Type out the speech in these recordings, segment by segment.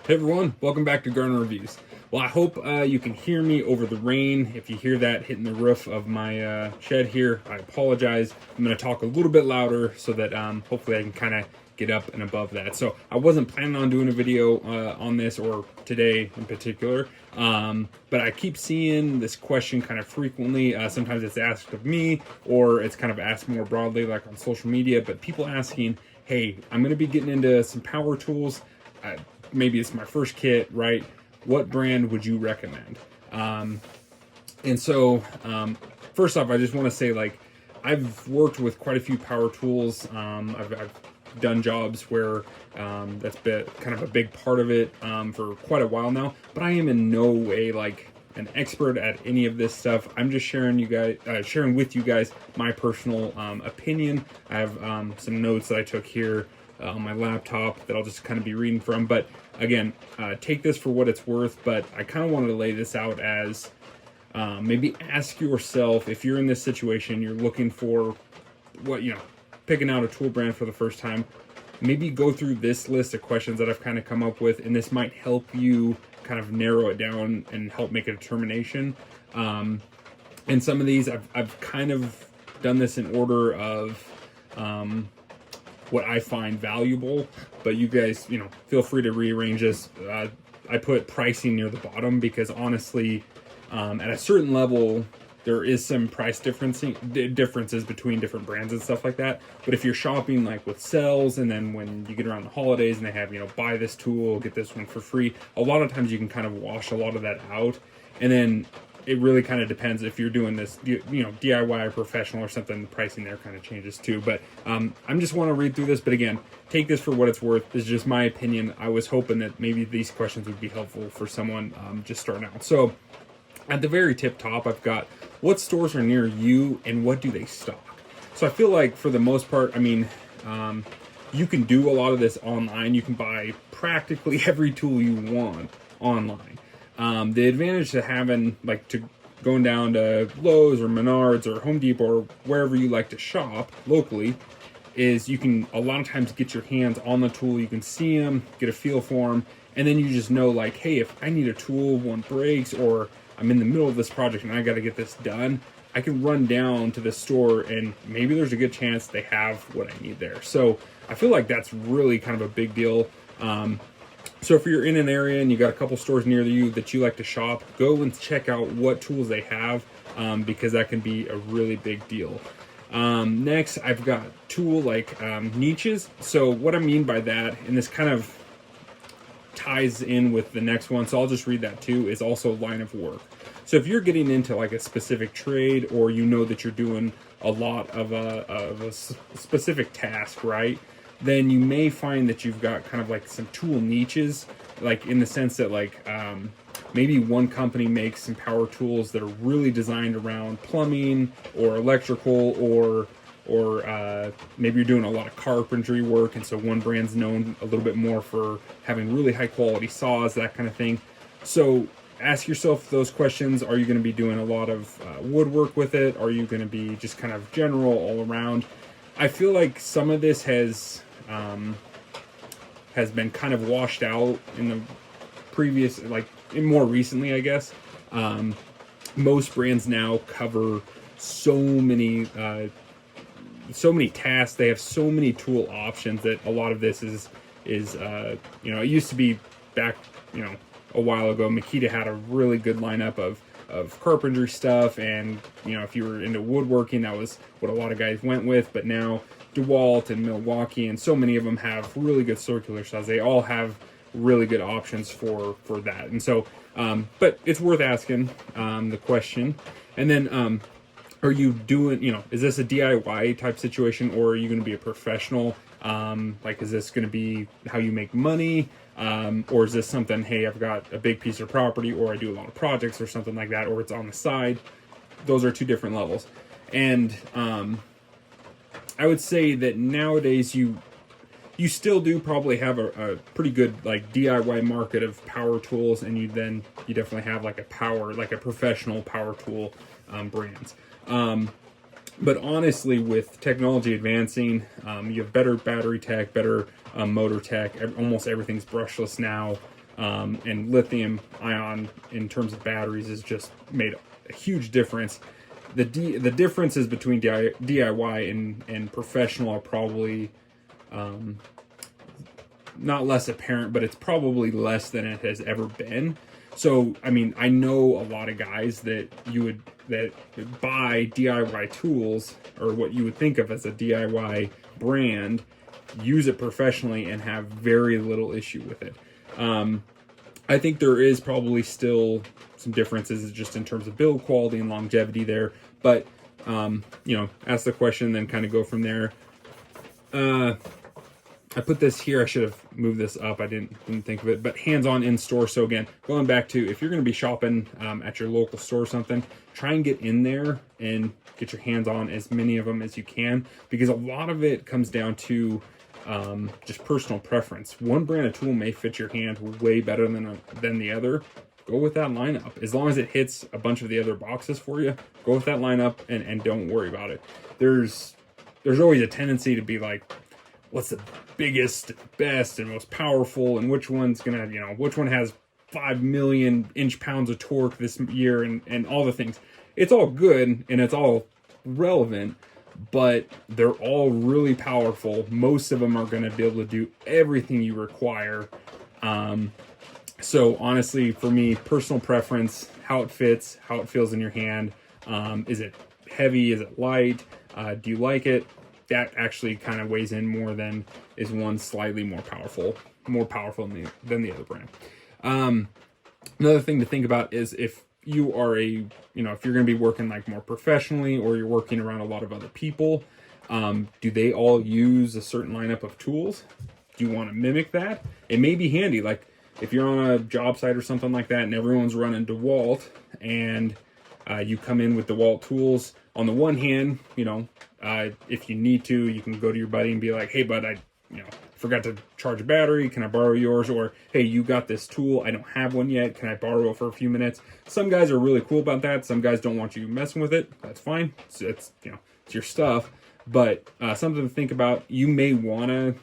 Hey everyone, welcome back to Garner Reviews. Well, I hope you can hear me over the rain. If you hear that hitting the roof of my shed here, I apologize. I'm going to talk a little bit louder so that hopefully I can kind of get up and above that. So I wasn't planning on doing a video on this, or today in particular, but I keep seeing this question kind of frequently. Sometimes it's asked of me, or it's kind of asked more broadly, like on social media, but people asking, hey, I'm going to be getting into some power tools. Maybe it's my first kit, right? What brand would you recommend? And so, first off, I just want to say, like, I've worked with quite a few power tools. I've done jobs where that's been kind of a big part of it for quite a while now. But I am in no way like an expert at any of this stuff. I'm just sharing with you guys my personal opinion. I have some notes that I took here on my laptop that I'll just kind of be reading from. But again, take this for what it's worth. But I kind of wanted to lay this out as maybe ask yourself, if you're in this situation, you're looking for picking out a tool brand for the first time, maybe go through this list of questions that I've kind of come up with, and this might help you kind of narrow it down and help make a determination. And some of these, I've kind of done this in order of what I find valuable, but you guys, feel free to rearrange this. I put pricing near the bottom because honestly, at a certain level, there is some price differences between different brands and stuff like that. But if you're shopping like with sales, and then when you get around the holidays and they have, buy this tool, get this one for free, a lot of times you can kind of wash a lot of that out. And then it really kind of depends if you're doing this, DIY or professional or something, the pricing there kind of changes too. But I'm just want to read through this. But again, take this for what it's worth. This is just my opinion. I was hoping that maybe these questions would be helpful for someone just starting out. So at the very tip top, I've got what stores are near you and what do they stock. So I feel like for the most part, you can do a lot of this online. You can buy practically every tool you want online. The advantage to having, going down to Lowe's or Menards or Home Depot or wherever you like to shop locally, is you can a lot of times get your hands on the tool. You can see them, get a feel for them, and then you just know, like, hey, if I need a tool, one breaks, or I'm in the middle of this project and I got to get this done, I can run down to the store and maybe there's a good chance they have what I need there. So I feel like that's really kind of a big deal. So if you're in an area and you got a couple stores near you that you like to shop, go and check out what tools they have, because that can be a really big deal. Next, I've got tool niches. So what I mean by that, and this kind of ties in with the next one, so I'll just read that too, is also line of work. So if you're getting into like a specific trade, or that you're doing a lot of a specific task, right, then you may find that you've got kind of like some tool niches, like in the sense that maybe one company makes some power tools that are really designed around plumbing or electrical, or maybe you're doing a lot of carpentry work, and so one brand's known a little bit more for having really high quality saws, that kind of thing. So ask yourself those questions. Are you going to be doing a lot of woodwork with it? Are you going to be just kind of general all around? I feel like some of this has been kind of washed out in the previous, more recently, I guess. Most brands now cover so many tasks. They have so many tool options that a lot of this is it used to be back, a while ago, Makita had a really good lineup of carpentry stuff, and if you were into woodworking, that was what a lot of guys went with. But now DeWalt and Milwaukee and so many of them have really good circular saws. They all have really good options for that. And so but it's worth asking the question. And then are you doing, is this a DIY type situation, or are you going to be a professional? Is this going to be how you make money? Or is this something, hey, I've got a big piece of property, or I do a lot of projects or something like that, or it's on the side? Those are two different levels. And I would say that nowadays you still do probably have a pretty good DIY market of power tools, and you definitely have a professional power tool brands. But honestly, with technology advancing, you have better battery tech, better motor tech. Almost everything's brushless now. and lithium ion in terms of batteries has just made a huge difference. The differences between DIY and professional are probably not less apparent, but it's probably less than it has ever been. So, I mean, I know a lot of guys that buy DIY tools, or what you would think of as a DIY brand, use it professionally and have very little issue with it. I think there is probably still some differences just in terms of build quality and longevity there, but you know, ask the question, then kind of go from there. I put this here. I should have moved this up. I didn't think of it, but hands-on in store. So again, going back to, if you're going to be shopping at your local store or something, try and get in there and get your hands on as many of them as you can, because a lot of it comes down to just personal preference. One brand of tool may fit your hand way better than the other. Go with that lineup. As long as it hits a bunch of the other boxes for you, go with that lineup and don't worry about it. There's always a tendency to be like, what's the biggest, best, and most powerful, and which one's gonna, you know, which one has 5 million inch-pounds of torque this year, and all the things. It's all good and it's all relevant, but they're all really powerful. Most of them are going to be able to do everything you require. So honestly, for me, personal preference, how it fits, how it feels in your hand. Is it heavy? Is it light? Do you like it? That actually kind of weighs in more than is one slightly more powerful than the other brand. Another thing to think about is if you are if you're going to be working like more professionally, or you're working around a lot of other people, do they all use a certain lineup of tools? Do you want to mimic that? It may be handy, like if you're on a job site or something like that and everyone's running DeWalt, and you come in with DeWalt tools. On the one hand, if you need to, you can go to your buddy and be like, hey bud, I forgot to charge a battery, can I borrow yours? Or hey, you got this tool, I don't have one yet, can I borrow it for a few minutes? Some guys are really cool about that. Some guys don't want you messing with it. That's fine. It's your stuff. But something to think about. You may want to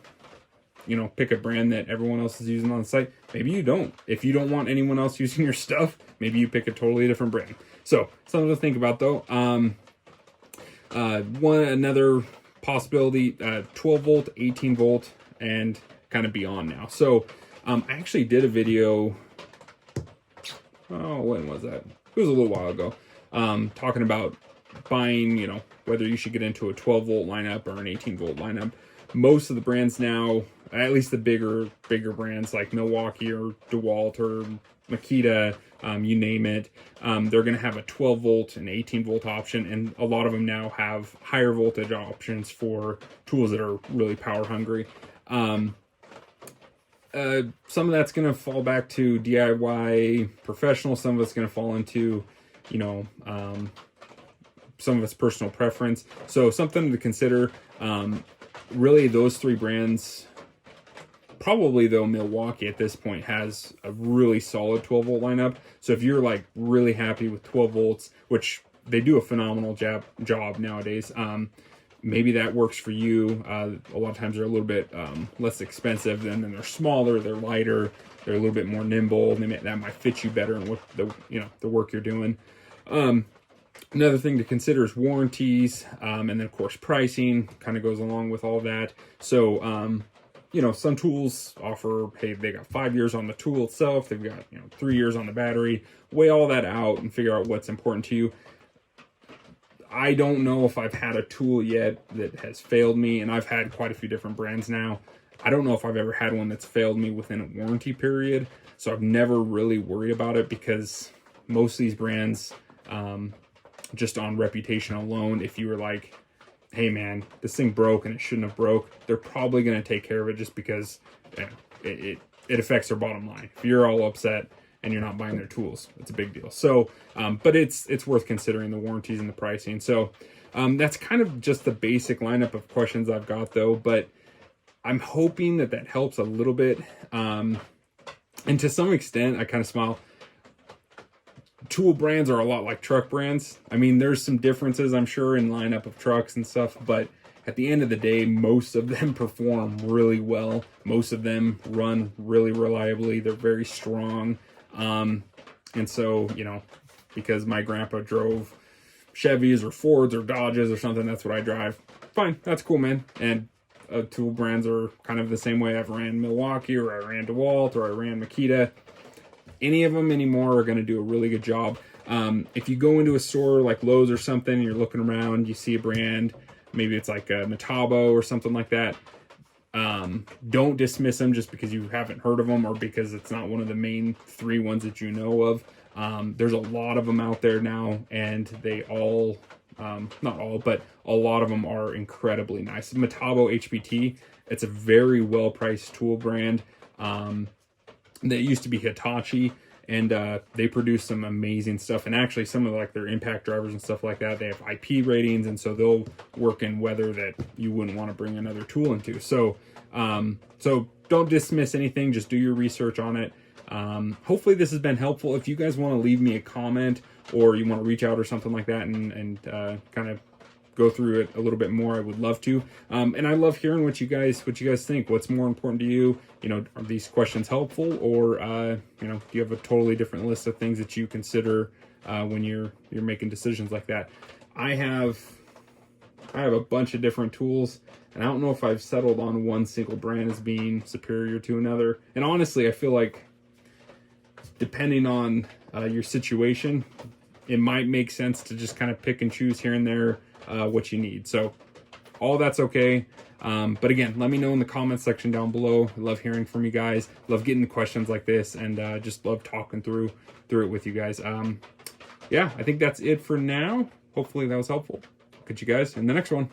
pick a brand that everyone else is using on the site. Maybe you don't. If you don't want anyone else using your stuff, maybe you pick a totally different brand. So something to think about though. Another possibility, 12 volt, 18 volt, and kind of beyond now. So I actually did a video, when was that? It was a little while ago, talking about buying, whether you should get into a 12 volt lineup or an 18 volt lineup. Most of the brands now, at least the bigger brands like Milwaukee or DeWalt or Makita, you name it, they're going to have a 12 volt and 18 volt option, and a lot of them now have higher voltage options for tools that are really power hungry. Some of that's going to fall back to DIY professional. Some of it's going to fall into, some of it's personal preference. So something to consider. Really, those three brands. Probably though, Milwaukee at this point has a really solid 12 volt lineup. So if you're like really happy with 12 volts, which they do a phenomenal job nowadays, maybe that works for you. A lot of times they're a little bit less expensive, and then they're smaller, they're lighter, they're a little bit more nimble. That might fit you better in what the work you're doing. Another thing to consider is warranties, and then of course pricing kind of goes along with all that. So some tools offer, hey, they got 5 years on the tool itself. They've got, 3 years on the battery. Weigh all that out and figure out what's important to you. I don't know if I've had a tool yet that has failed me, and I've had quite a few different brands now. I don't know if I've ever had one that's failed me within a warranty period. So I've never really worried about it, because most of these brands, just on reputation alone, if you were like, hey man, this thing broke and it shouldn't have broke, they're probably going to take care of it, just because it affects their bottom line. If you're all upset and you're not buying their tools, it's a big deal. So, but it's worth considering the warranties and the pricing. So that's kind of just the basic lineup of questions I've got though, but I'm hoping that helps a little bit. And to some extent, I kind of smile. Tool brands are a lot like truck brands. I mean, there's some differences, I'm sure, in lineup of trucks and stuff, but at the end of the day, most of them perform really well. Most of them run really reliably. They're very strong. And so, you know, because my grandpa drove Chevys or Fords or Dodges or something, that's what I drive. Fine, that's cool, man. And tool brands are kind of the same way. I've ran Milwaukee, or I ran DeWalt, or I ran Makita. Any of them anymore are going to do a really good job. If you go into a store like Lowe's or something, and you're looking around, you see a brand, maybe it's like a Metabo or something like that. Don't dismiss them just because you haven't heard of them or because it's not one of the main 3 ones that you know of. There's a lot of them out there now, and they all, not all, but a lot of them are incredibly nice. Metabo HPT, it's a very well-priced tool brand. That used to be Hitachi, and they produce some amazing stuff. And actually, some of like their impact drivers and stuff like that, they have IP ratings, and so they'll work in weather that you wouldn't want to bring another tool into. So, so don't dismiss anything. Just do your research on it. Hopefully this has been helpful. If you guys want to leave me a comment, or you want to reach out or something like that, and kind of go through it a little bit more, I would love to. And I love hearing what you guys think. What's more important to you? You know, are these questions helpful, or you know, do you have a totally different list of things that you consider when you're making decisions like that? I have a bunch of different tools, and I don't know if I've settled on one single brand as being superior to another. And honestly, I feel like depending on your situation, it might make sense to just kind of pick and choose here and there what you need. So all that's okay. But again, let me know in the comments section down below. I love hearing from you guys. Love getting questions like this, and just love talking through it with you guys. Yeah, I think that's it for now. Hopefully that was helpful. Catch you guys in the next one.